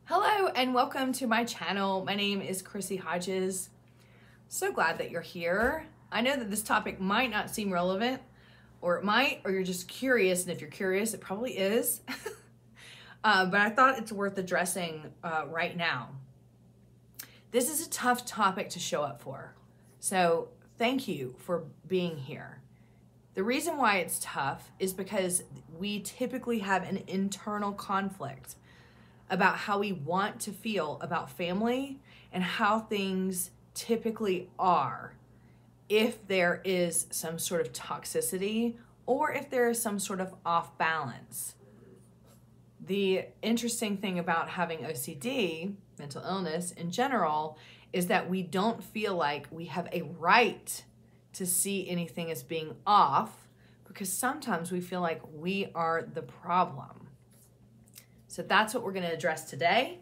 Hello and welcome to my channel. My name is Chrissy Hodges. So glad that you're here. I know that this topic might not seem relevant, or it might, or you're just curious, and if you're curious, it probably is. But I thought it's worth addressing right now. This is a tough topic to show up for, so thank you for being here. The reason why it's tough is because we typically have an internal conflict about how we want to feel about family and how things typically are if there is some sort of toxicity or if there is some sort of off balance. The interesting thing about having OCD, mental illness in general, is that we don't feel like we have a right to see anything as being off because sometimes we feel like we are the problem. So that's what we're going to address today.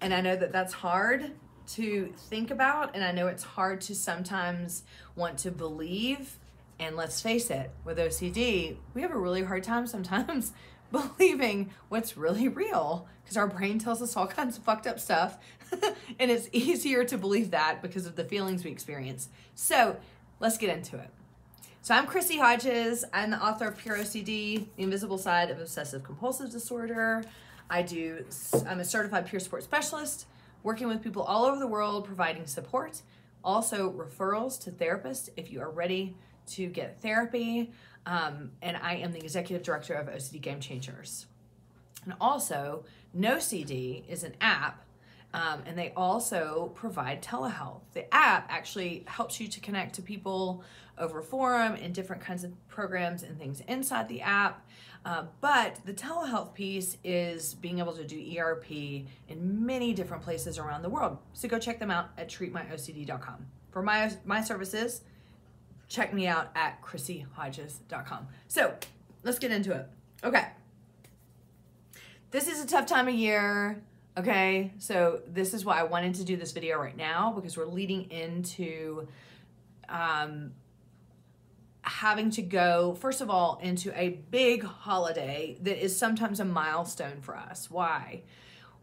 And I know that that's hard to think about, and I know it's hard to sometimes want to believe. And let's face it, with OCD, we have a really hard time sometimes believing what's really real because our brain tells us all kinds of fucked up stuff. And it's easier to believe that because of the feelings we experience. So let's get into it. So I'm Chrissy Hodges. I'm the author of Pure OCD, The Invisible Side of Obsessive Compulsive Disorder. I'm a certified peer support specialist, working with people all over the world, providing support, also referrals to therapists if you are ready to get therapy. And I am the executive director of OCD Game Changers. And also, NoCD is an app, and they also provide telehealth. The app actually helps you to connect to people over forum and different kinds of programs and things inside the app. But the telehealth piece is being able to do ERP in many different places around the world. So go check them out at treatmyocd.com. For my services, check me out at chrissyhodges.com. So let's get into it. Okay. This is a tough time of year. Okay. So this is why I wanted to do this video right now, because we're leading into having to go, first of all, into a big holiday that is sometimes a milestone for us. Why?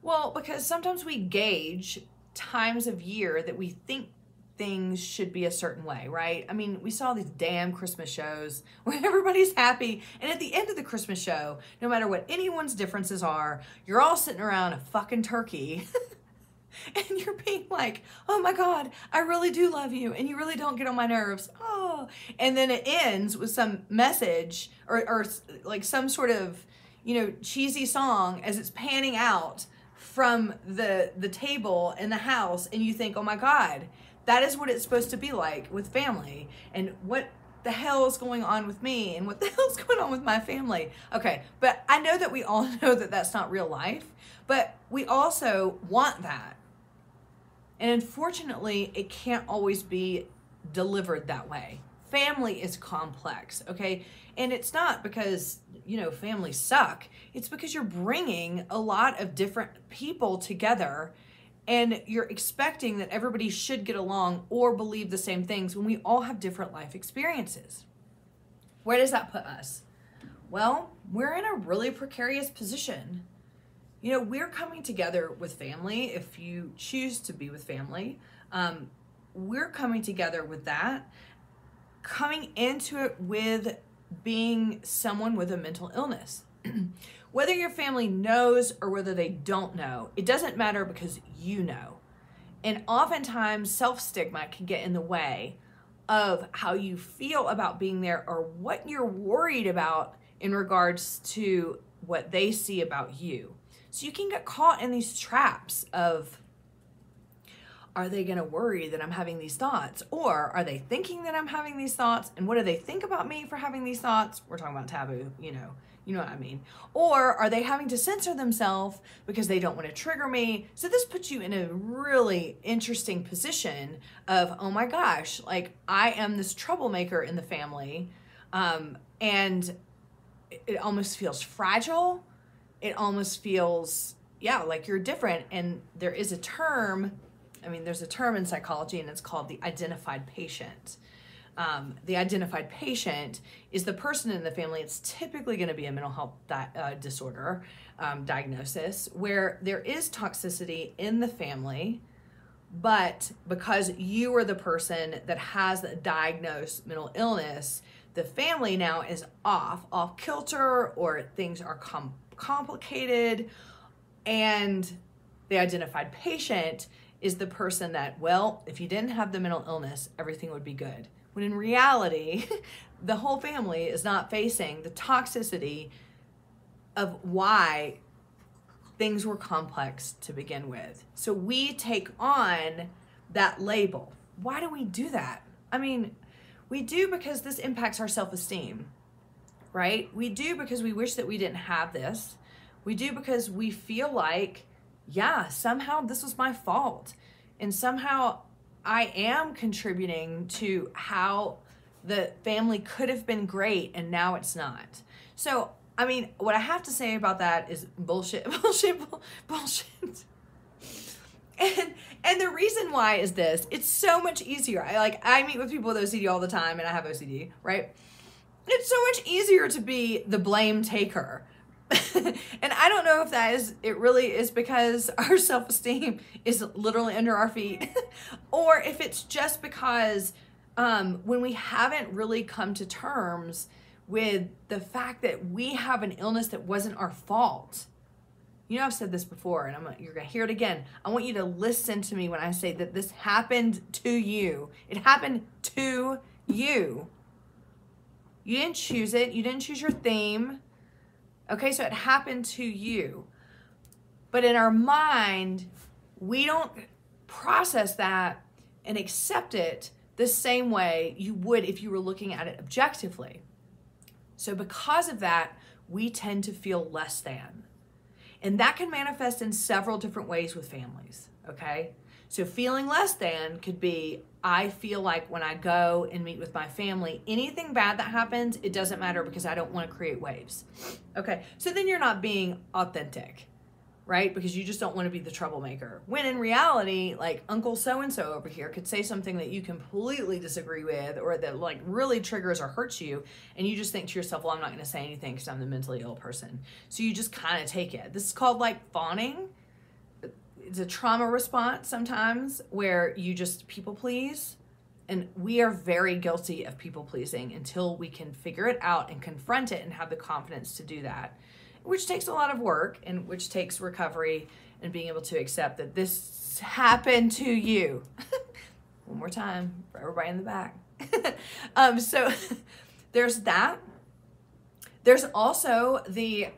Well, because sometimes we gauge times of year that we think things should be a certain way, right? I mean, we saw these damn Christmas shows where everybody's happy, and at the end of the Christmas show, no matter what anyone's differences are, you're all sitting around a fucking turkey and you're being like, oh my God, I really do love you, and you really don't get on my nerves. Oh, and then it ends with some message or like some sort of, cheesy song as it's panning out from the table in the house, and you think, oh my God, that is what it's supposed to be like with family, and what the hell is going on with me, and what the hell is going on with my family? Okay, but I know that we all know that that's not real life, but we also want that. And unfortunately, it can't always be delivered that way. Family is complex, okay? And it's not because, families suck. It's because you're bringing a lot of different people together and you're expecting that everybody should get along or believe the same things when we all have different life experiences. Where does that put us? Well, we're in a really precarious position. We're coming together with family. If you choose to be with family, we're coming together with that, coming into it with being someone with a mental illness. Whether your family knows or whether they don't know, it doesn't matter because you know. And oftentimes self-stigma can get in the way of how you feel about being there or what you're worried about in regards to what they see about you. So you can get caught in these traps of, are they going to worry that I'm having these thoughts? Or are they thinking that I'm having these thoughts? And what do they think about me for having these thoughts? We're talking about taboo, you know what I mean. Or are they having to censor themselves because they don't want to trigger me? So this puts you in a really interesting position of, oh my gosh, like I am this troublemaker in the family. And it almost feels fragile. It almost feels, like you're different. And there is a term, there's a term in psychology, and it's called the identified patient. the identified patient is the person in the family. It's typically going to be a mental health disorder diagnosis where there is toxicity in the family, but because you are the person that has the diagnosed mental illness, the family now is off kilter, or things are complicated, and the identified patient is the person that, well, if you didn't have the mental illness, everything would be good. When in reality, the whole family is not facing the toxicity of why things were complex to begin with. So we take on that label. Why do we do that? I mean, we do because this impacts our self-esteem, right? We do because we wish that we didn't have this. We do because we feel like, yeah, somehow this was my fault. And somehow I am contributing to how the family could have been great and now it's not. So, I mean, what I have to say about that is bullshit. And the reason why is this: it's so much easier. I meet with people with OCD all the time, and I have OCD, right? It's so much easier to be the blame taker. And I don't know if it really is because our self-esteem is literally under our feet, or if it's just because when we haven't really come to terms with the fact that we have an illness that wasn't our fault. You know, I've said this before, and you're gonna hear it again. I want you to listen to me when I say that this happened to you. It happened to you. You didn't choose it. You didn't choose your theme. Okay, so it happened to you. But in our mind, we don't process that and accept it the same way you would if you were looking at it objectively. So because of that, we tend to feel less than. And that can manifest in several different ways with families, okay? So feeling less than could be, I feel like when I go and meet with my family, anything bad that happens, it doesn't matter because I don't want to create waves. Okay, so then you're not being authentic, right? Because you just don't want to be the troublemaker. When in reality, like Uncle so-and-so over here could say something that you completely disagree with, or that like really triggers or hurts you, and you just think to yourself, well, I'm not going to say anything because I'm the mentally ill person. So you just kind of take it. This is called like fawning. It's a trauma response sometimes where you just people please. And we are very guilty of people pleasing until we can figure it out and confront it and have the confidence to do that, which takes a lot of work and which takes recovery and being able to accept that this happened to you. One more time for everybody in the back. So there's that. There's also the,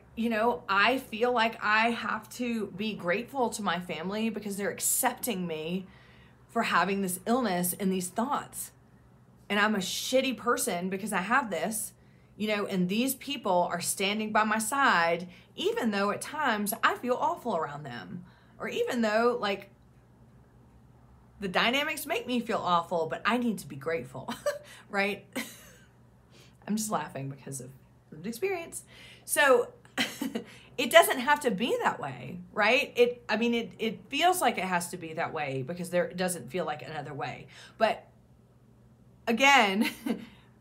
I feel like I have to be grateful to my family because they're accepting me for having this illness and these thoughts. And I'm a shitty person because I have this, and these people are standing by my side, even though at times I feel awful around them, or even though like the dynamics make me feel awful, but I need to be grateful, right? I'm just laughing because of lived experience. So it doesn't have to be that way, right? It feels like it has to be that way because it doesn't feel like another way. But again,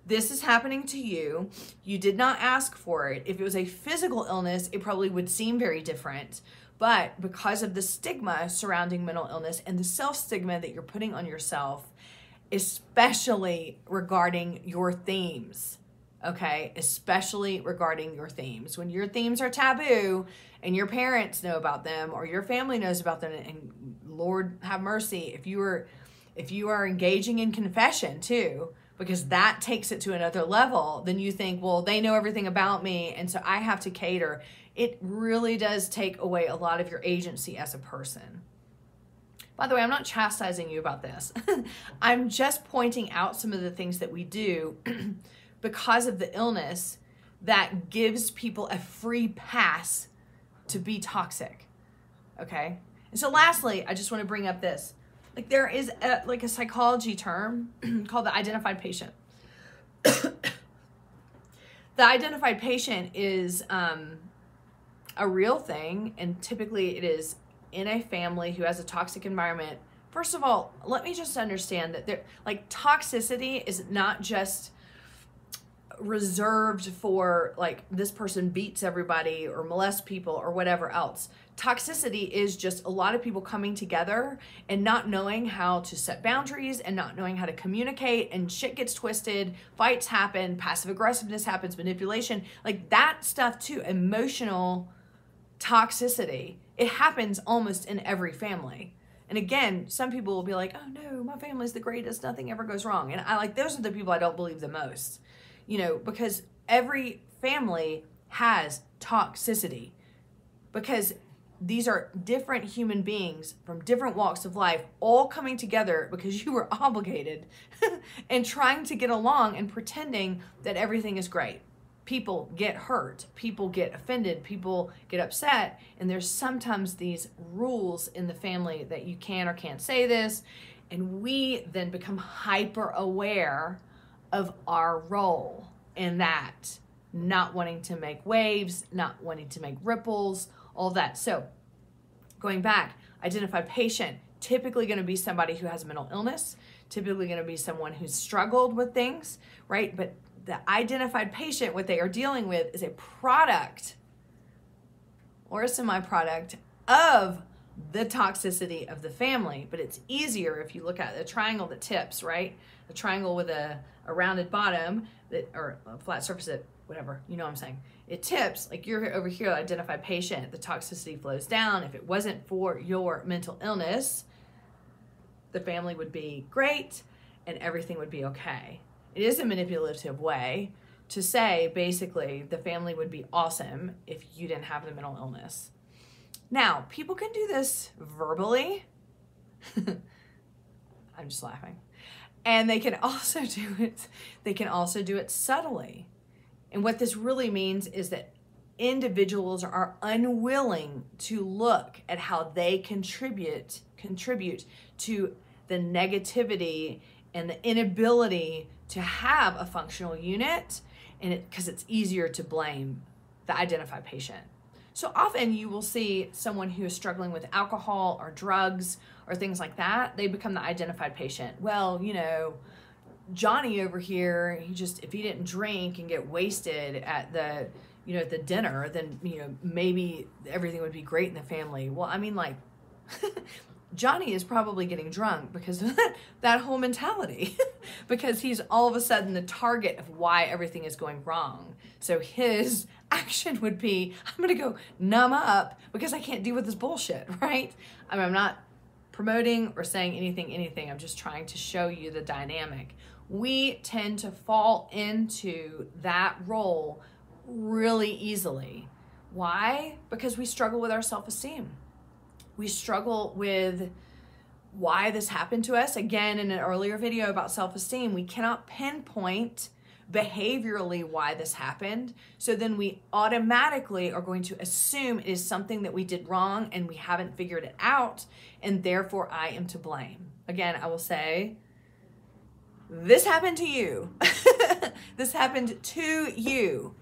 this is happening to you. You did not ask for it. If it was a physical illness, it probably would seem very different. But because of the stigma surrounding mental illness and the self-stigma that you're putting on yourself, especially regarding your themes, okay? Especially regarding your themes. When your themes are taboo and your parents know about them or your family knows about them, and Lord have mercy, if you are engaging in confession too, because that takes it to another level, then you think, well, they know everything about me, and so I have to cater. It really does take away a lot of your agency as a person. By the way, I'm not chastising you about this. I'm just pointing out some of the things that we do because of the illness that gives people a free pass to be toxic, okay? And so lastly, I just want to bring up this. Like there is a psychology term called the identified patient. The identified patient is a real thing, and typically it is in a family who has a toxic environment first of all, let me just understand that toxicity is not just reserved for like this person beats everybody or molests people or whatever else. Toxicity is just a lot of people coming together and not knowing how to set boundaries and not knowing how to communicate, and shit gets twisted, fights happen, passive aggressiveness happens, manipulation, like that stuff too, emotional toxicity. It happens almost in every family. And again, some people will be like, oh no, my family's the greatest, nothing ever goes wrong. And I like, those are the people I don't believe the most, you know, because every family has toxicity, because these are different human beings from different walks of life all coming together because you were obligated and trying to get along and pretending that everything is great. People get hurt, people get offended, people get upset, and there's sometimes these rules in the family that you can or can't say this, and we then become hyper aware of our role in that, not wanting to make waves, not wanting to make ripples, all that. So going back, identified patient, typically going to be somebody who has a mental illness, typically going to be someone who's struggled with things, right? But the identified patient, what they are dealing with is a product or a semi-product of the toxicity of the family. But it's easier if you look at the triangle that tips, right? A triangle with a rounded bottom that, or a flat surface that, whatever, you know what I'm saying. It tips, like you're over here, identified patient, the toxicity flows down. If it wasn't for your mental illness, the family would be great and everything would be okay. It is a manipulative way to say, basically, the family would be awesome if you didn't have the mental illness. Now, people can do this verbally. I'm just laughing. And they can also do it subtly. And what this really means is that individuals are unwilling to look at how they contribute to the negativity and the inability to have a functional unit, and because it's easier to blame the identified patient. So often you will see someone who is struggling with alcohol or drugs or things like that, they become the identified patient. Well, you know, Johnny over here, if he didn't drink and get wasted at the dinner, then, you know, maybe everything would be great in the family. Well, I mean, like, Johnny is probably getting drunk because of that whole mentality, because he's all of a sudden the target of why everything is going wrong. So his action would be, I'm going to go numb up because I can't deal with this bullshit, right? I mean, I'm not promoting or saying anything. I'm just trying to show you the dynamic. We tend to fall into that role really easily. Why? Because we struggle with our self-esteem. We struggle with why this happened to us. Again, in an earlier video about self-esteem, we cannot pinpoint behaviorally why this happened. So then we automatically are going to assume it is something that we did wrong and we haven't figured it out, and therefore I am to blame. Again, I will say, this happened to you. This happened to you.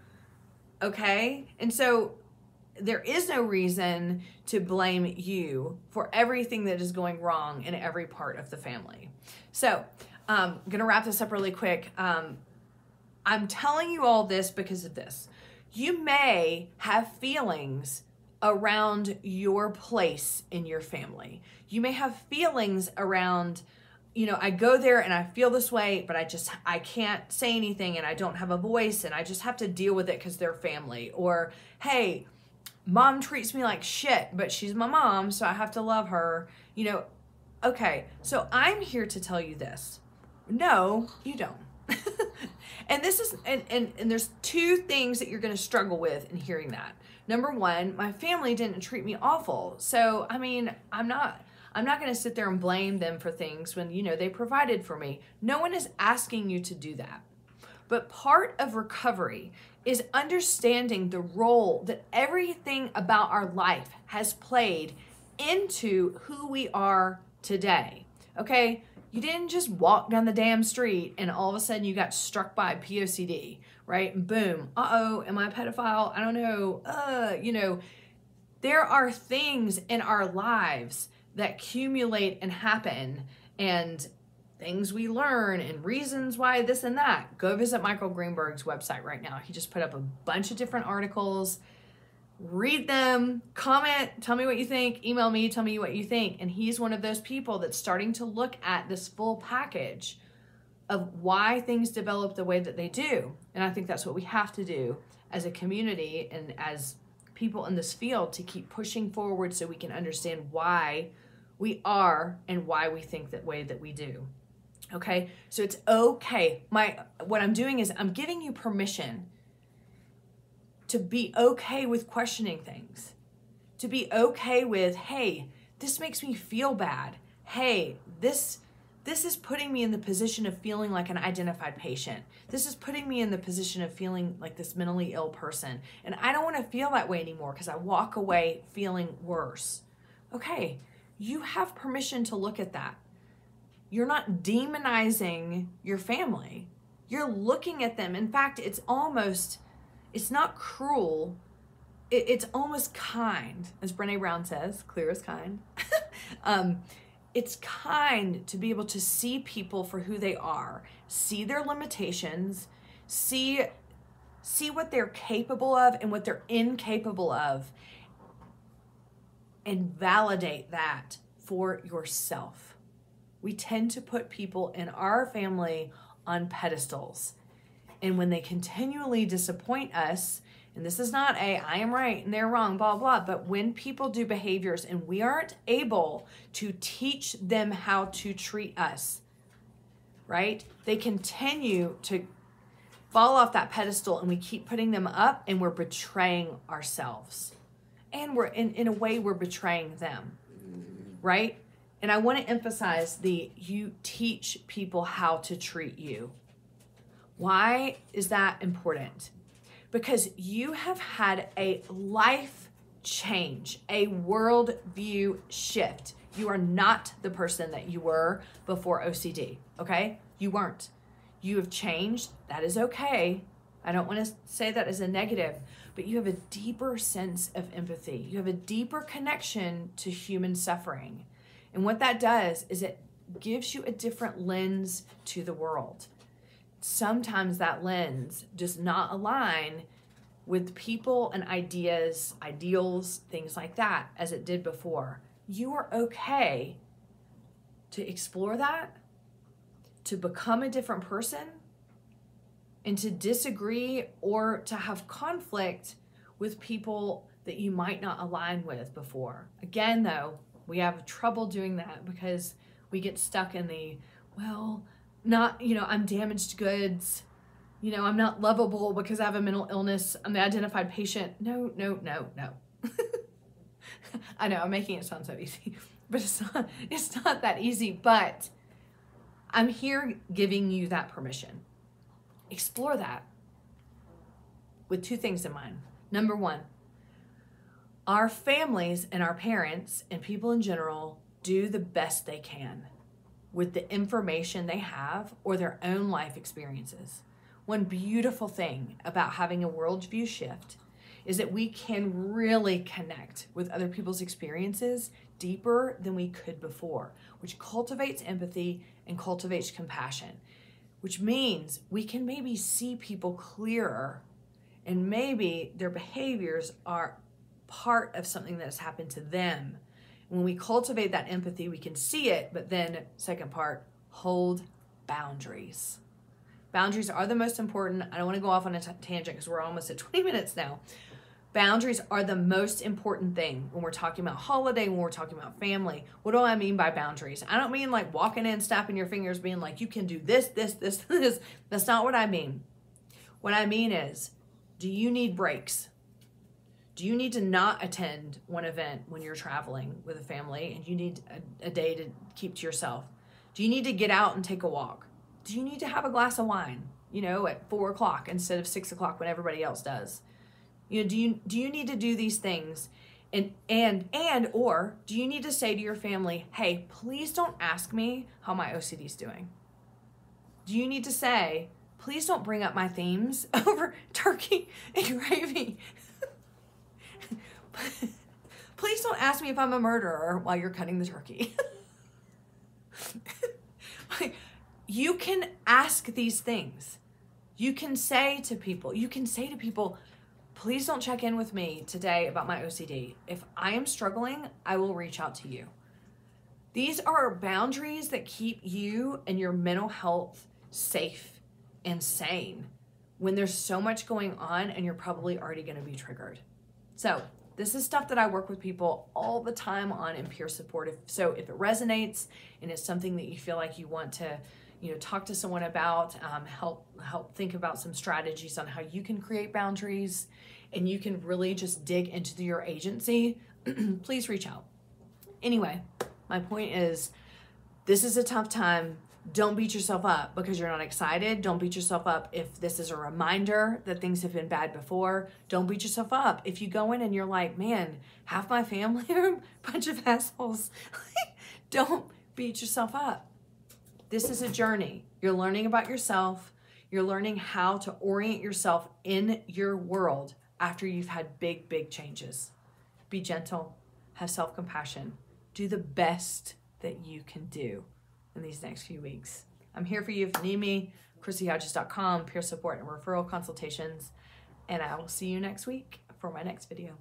Okay? And so there is no reason to blame you for everything that is going wrong in every part of the family. So I'm going to wrap this up really quick. I'm telling you all this because of this. You may have feelings around your place in your family. You may have feelings around, you know, I go there and I feel this way, but I can't say anything and I don't have a voice and I just have to deal with it because they're family. Or, hey, mom treats me like shit, but she's my mom, so I have to love her. You know, okay, so I'm here to tell you this. No, you don't. And this is, and there's two things that you're going to struggle with in hearing that. Number one, my family didn't treat me awful. So, I mean, I'm not going to sit there and blame them for things when, you know, they provided for me. No one is asking you to do that. But part of recovery is understanding the role that everything about our life has played into who we are today. Okay? You didn't just walk down the damn street and all of a sudden you got struck by POCD, right? And boom, uh-oh, am I a pedophile? I don't know. You know, there are things in our lives that accumulate and happen, and things we learn and reasons why this and that, go visit Michael Greenberg's website right now. He just put up a bunch of different articles. Read them, comment, tell me what you think, email me, tell me what you think. And he's one of those people that's starting to look at this full package of why things develop the way that they do. And I think that's what we have to do as a community and as people in this field, to keep pushing forward so we can understand why we are and why we think that way that we do. Okay, so it's okay. What I'm doing is I'm giving you permission to be okay with questioning things, to be okay with, hey, this makes me feel bad. Hey, this is putting me in the position of feeling like an identified patient. This is putting me in the position of feeling like this mentally ill person. And I don't want to feel that way anymore because I walk away feeling worse. Okay, you have permission to look at that. You're not demonizing your family. You're looking at them. In fact, it's not cruel. It's almost kind, as Brené Brown says, clear as kind. It's kind to be able to see people for who they are, see their limitations, see what they're capable of and what they're incapable of, and validate that for yourself. We tend to put people in our family on pedestals. And when they continually disappoint us, and this is not I am right and they're wrong, blah, blah, but when people do behaviors and we aren't able to teach them how to treat us, right? They continue to fall off that pedestal and we keep putting them up and we're betraying ourselves. And we're in a way we're betraying them, right? And I want to emphasize you teach people how to treat you. Why is that important? Because you have had a life change, a worldview shift. You are not the person that you were before OCD, okay? You weren't. You have changed. That is okay. I don't want to say that as a negative, but you have a deeper sense of empathy. You have a deeper connection to human suffering. And what that does is it gives you a different lens to the world. Sometimes that lens does not align with people and ideas, ideals, things like that, as it did before. You are okay to explore that, to become a different person, and to disagree or to have conflict with people that you might not align with before. Again, though, we have trouble doing that because we get stuck in I'm damaged goods. I'm not lovable because I have a mental illness. I'm the identified patient. No. I know, I'm making it sound so easy, but it's not that easy. But I'm here giving you that permission. Explore that with two things in mind. Number one, our families and our parents and people in general do the best they can with the information they have or their own life experiences. One beautiful thing about having a worldview shift is that we can really connect with other people's experiences deeper than we could before, which cultivates empathy and cultivates compassion, which means we can maybe see people clearer and maybe their behaviors are part of something that has happened to them. When we cultivate that empathy, we can see it, but then second part, hold boundaries. Boundaries are the most important. I don't want to go off on a tangent because we're almost at 20 minutes now. Boundaries are the most important thing when we're talking about holiday, when we're talking about family. What do I mean by boundaries? I don't mean like walking in, snapping your fingers, being like, you can do this. That's not what I mean. What I mean is, do you need breaks? Do you need to not attend one event when you're traveling with a family and you need a day to keep to yourself? Do you need to get out and take a walk? Do you need to have a glass of wine, at 4 o'clock instead of 6 o'clock when everybody else does? Do you need to do these things? Or do you need to say to your family, hey, please don't ask me how my OCD is doing? Do you need to say, please don't bring up my themes over turkey and gravy? Please don't ask me if I'm a murderer while you're cutting the turkey. You can ask these things. You can say to people, please don't check in with me today about my OCD. If I am struggling, I will reach out to you. These are boundaries that keep you and your mental health safe and sane when there's so much going on and you're probably already going to be triggered. So this is stuff that I work with people all the time on in peer support. So if it resonates and it's something that you feel like you want to, talk to someone about, help think about some strategies on how you can create boundaries and you can really just dig into your agency, please reach out. Anyway, my point is, this is a tough time. Don't beat yourself up because you're not excited. Don't beat yourself up if this is a reminder that things have been bad before. Don't beat yourself up if you go in and you're like, man, half my family are a bunch of assholes. Don't beat yourself up. This is a journey. You're learning about yourself. You're learning how to orient yourself in your world after you've had big, big changes. Be gentle. Have self-compassion. Do the best that you can do in these next few weeks. I'm here for you if you need me. ChristyHodges.com, peer support and referral consultations. And I will see you next week for my next video.